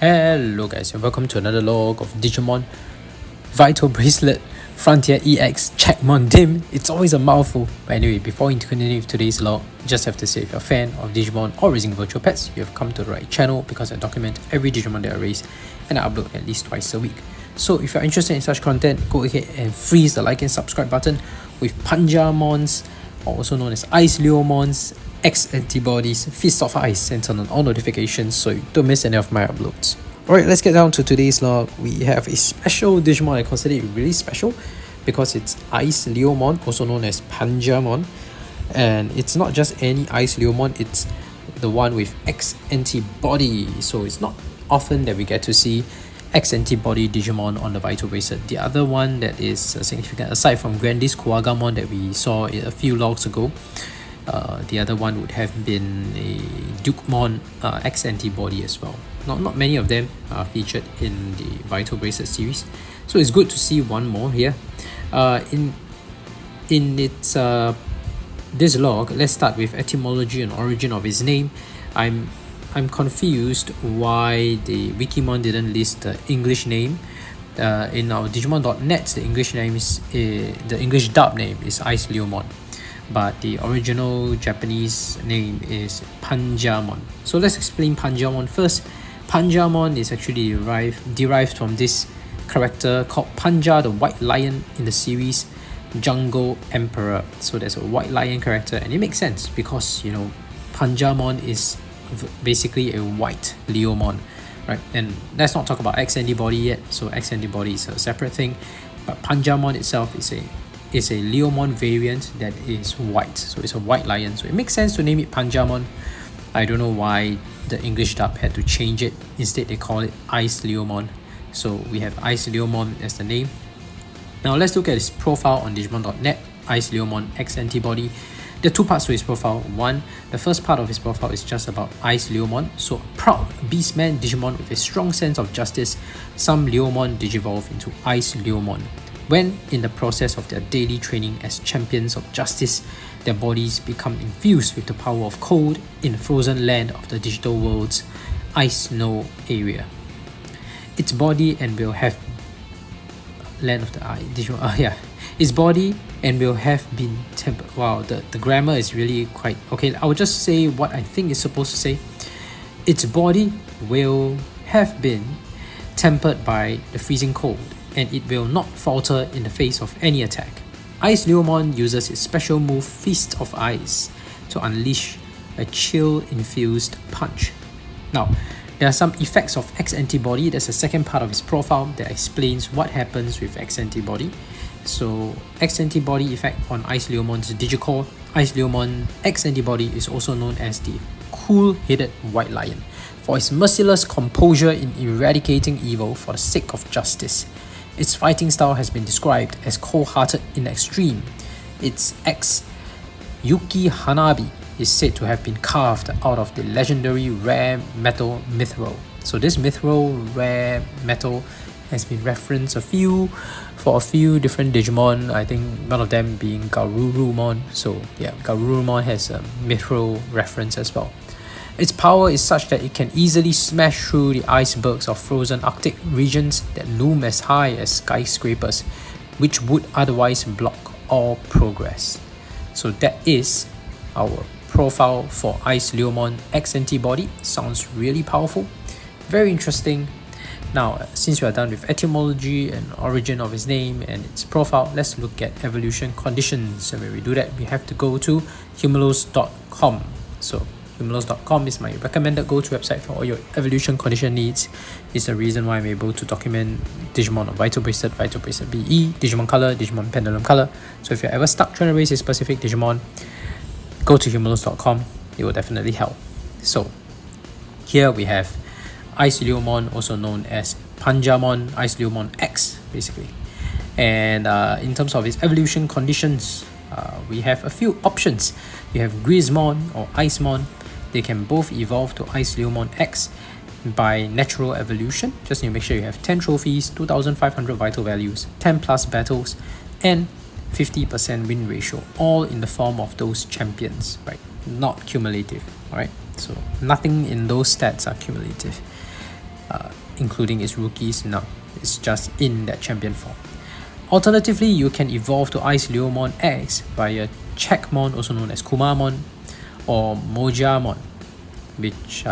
Hello guys and welcome to another log of Digimon Vital Bracelet Frontier EX3 Chackmon DiM. It's always a mouthful. But anyway, before we continue with today's log, just have to say if you're a fan of Digimon or raising virtual pets, you have come to the right channel because I document every Digimon that I raise and I upload at least twice a week. So if you're interested in such content, go ahead and freeze the like and subscribe button with Panjyamon's, or also known as IceLeomon's X-Antibodies, Fist of Ice, and turn on all notifications so you don't miss any of my uploads. Alright, let's get down to today's log. We have a special Digimon. I consider it really special because it's IceLeomon, also known as Panjyamon. And it's not just any IceLeomon, it's the one with X-Antibody. So it's not often that we get to see X-Antibody Digimon on the Vital Bracelet. The other one that is significant, aside from Grandis Kuwagamon that we saw a few logs ago, the other one would have been a Digimon X-Antibody as well. Not many of them are featured in the Vital Bracelet series, so it's good to see one more here. In its this log, let's start with etymology and origin of his name. I'm confused why the Wikimon didn't list the English name. In our Digimon.net, the English name is the English dub name is IceLeomon, but the original Japanese name is Panjyamon. So let's explain Panjyamon first. Panjyamon is actually derived from this character called Panja, the white lion in the series Jungle Emperor. So there's a white lion character, and it makes sense because, you know, Panjyamon is basically a white Leomon, right? And let's not talk about X-Antibody yet. So X-Antibody is a separate thing, but Panjyamon itself is a Leomon variant that is white, so it's a white lion, so it makes sense to name it Panjyamon. I don't know why the English dub had to change it. Instead they call it IceLeomon, so we have IceLeomon as the name. Now let's look at his profile on Digimon.net. IceLeomon X-Antibody. There are two parts to his profile. One, the first part of his profile is just about IceLeomon, so a proud beastman Digimon with a strong sense of justice. Some Leomon digivolve into IceLeomon when, in the process of their daily training as champions of justice, their bodies become infused with the power of cold in the frozen land of the digital world's ice-snow area. Its body and will have land of the eye. Its body and will have been tempered. Wow, the grammar is really quite okay. I will just say what I think it's supposed to say. Its body will have been tempered by the freezing cold, and it will not falter in the face of any attack. IceLeomon uses its special move Fist of Ice to unleash a chill-infused punch. Now, there are some effects of X-Antibody. There's a second part of his profile that explains what happens with X-Antibody. So, X-Antibody effect on IceLeomon's Digicore. IceLeomon X-Antibody is also known as the cool-headed white lion for its merciless composure in eradicating evil for the sake of justice. Its fighting style has been described as cold-hearted in the extreme. Its ex, Yuki Hanabi, is said to have been carved out of the legendary rare metal mithril. So this mithril rare metal has been referenced for a few different Digimon, I think one of them being Garurumon. So yeah, Garurumon has a mithril reference as well. Its power is such that it can easily smash through the icebergs of frozen Arctic regions that loom as high as skyscrapers, which would otherwise block all progress. So that is our profile for IceLeomon X-Antibody. Sounds really powerful, very interesting. Now, since we are done with etymology and origin of his name and its profile, let's look at evolution conditions. And when we do that, we have to go to Humulos.com. So Humulos.com is my recommended go-to website for all your evolution condition needs. It's the reason why I'm able to document Digimon on Vital Bracelet, Vital Bracelet BE, Digimon Color, Digimon Pendulum Color. So if you're ever stuck trying to raise a specific Digimon, go to Humulos.com. It will definitely help. So here we have IceLeomon, also known as Panjyamon, IceLeomon X basically. And in terms of its evolution conditions, we have a few options. We have Grizzmon or Icemon. They can both evolve to IceLeomon X by natural evolution. Just need to make sure you have 10 trophies, 2,500 vital values, 10 plus battles, and 50% win ratio, all in the form of those champions, right? Not cumulative, alright? So nothing in those stats are cumulative. including its rookies. No, it's just in that champion form. Alternatively, you can evolve to IceLeomon X via Chackmon, also known as Kumamon, or Panjyamon, which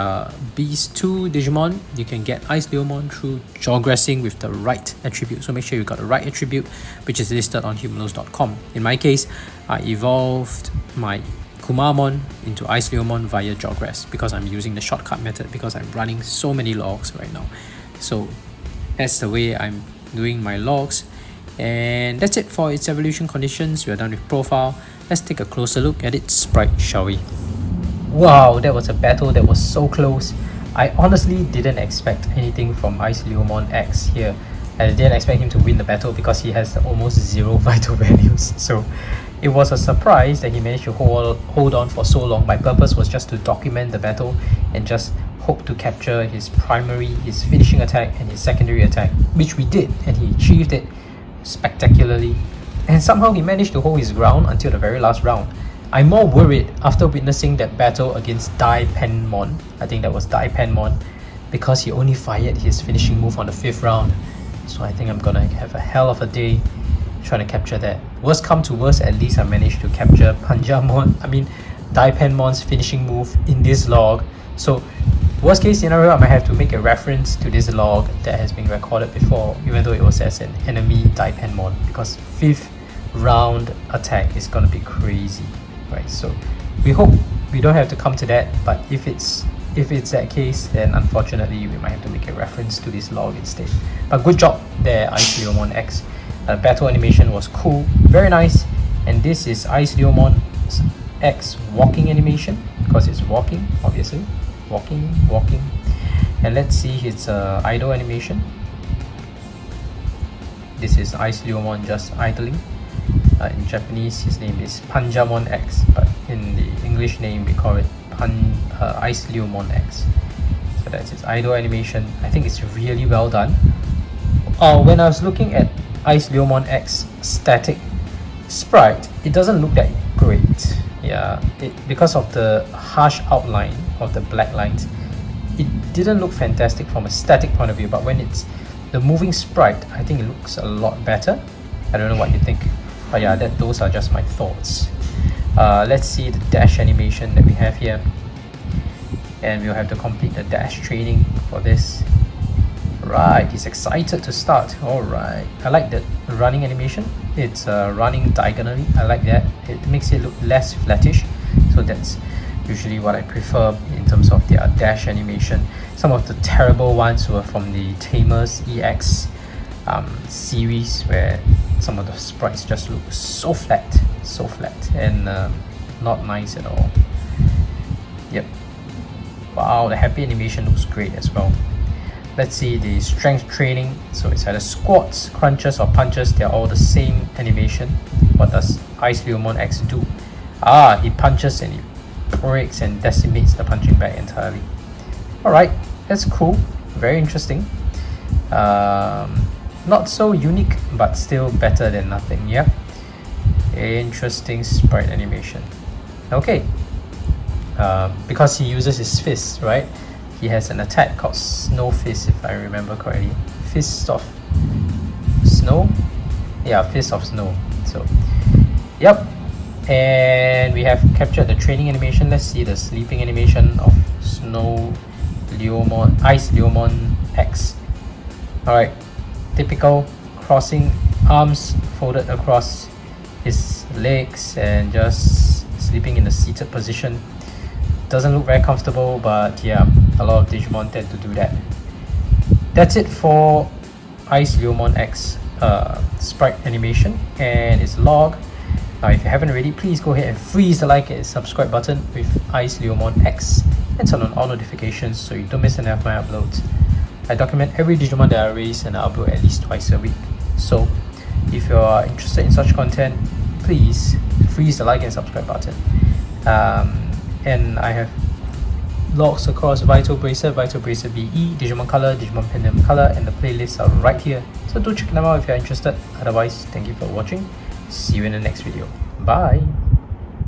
these two Digimon, you can get IceLeomon through progressing with the right attribute. So make sure you got the right attribute, which is listed on humanos.com. In my case, I evolved my Kumamon into IceLeomon via Jogress because I'm using the shortcut method because I'm running so many logs right now. So that's the way I'm doing my logs. And that's it for its evolution conditions. We are done with profile. Let's take a closer look at its sprite, shall we? Wow, that was a battle that was so close. I honestly didn't expect anything from IceLeomon X here. I didn't expect him to win the battle because he has almost 0 vital values. So it was a surprise that he managed to hold on for so long. My purpose was just to document the battle and just hope to capture his primary, his finishing attack and his secondary attack, which we did, and he achieved it spectacularly. And somehow he managed to hold his ground until the very last round. I'm more worried after witnessing that battle against Panjyamon, I think that was Panjyamon, because he only fired his finishing move on the 5th round. So I think I'm gonna have a hell of a day trying to capture that. Worst come to worst, at least I managed to capture Panjyamon's finishing move in this log. So worst case scenario, I might have to make a reference to this log that has been recorded before, even though it was as an enemy Panjyamon, because 5th round attack is gonna be crazy, right? So we hope we don't have to come to that, but if it's that case, then unfortunately we might have to make a reference to this log instead. But good job there, IceLeomon X. Battle animation was cool, very nice. And this is IceLeomon X walking animation, because it's walking, obviously. Walking. And let's see his idle animation. This is IceLeomon just idling. In Japanese, his name is Panjyamon X, but in the English name we call it IceLeomon X. So that's its idle animation. I think it's really well done. When I was looking at IceLeomon X static sprite, it doesn't look that great. Yeah, because of the harsh outline of the black lines, it didn't look fantastic from a static point of view. But when it's the moving sprite, I think it looks a lot better. I don't know what you think, but yeah, those are just my thoughts. Let's see the dash animation that we have here, and we'll have to complete the dash training for this. Right, he's excited to start. Alright, I like the running animation. It's running diagonally. I like that. It makes it look less flattish, so that's usually what I prefer in terms of their dash animation. Some of the terrible ones were from the Tamers EX series, where some of the sprites just look so flat and not nice at all. Yep. Wow, the happy animation looks great as well. Let's see the strength training. So it's either squats, crunches or punches. They're all the same animation. What does IceLeomon X do? He punches and he breaks and decimates the punching bag entirely. Alright, that's cool. Very interesting. Not so unique, but still better than nothing. Yeah, interesting sprite animation. Okay, because he uses his fists, right? He has an attack called Snow Fist, if I remember correctly. Fist of Snow? Yeah, Fist of Snow. So, yep. And we have captured the training animation. Let's see the sleeping animation of IceLeomon X. Alright, typical crossing arms folded across his legs and just sleeping in a seated position. Doesn't look very comfortable, but yeah, a lot of Digimon tend to do that. That's it for IceLeomon X sprite animation and its log. Now if you haven't already, please go ahead and freeze the like and subscribe button with IceLeomon X and turn on all notifications so you don't miss any of my uploads. I document every Digimon that I raise and I upload at least twice a week. So if you are interested in such content, please freeze the like and subscribe button. And I have logs across Vital Bracelet, Vital Bracelet VE, Digimon Color, Digimon Panjyamon Color, and the playlists are right here. So do check them out if you're interested. Otherwise, thank you for watching. See you in the next video. Bye!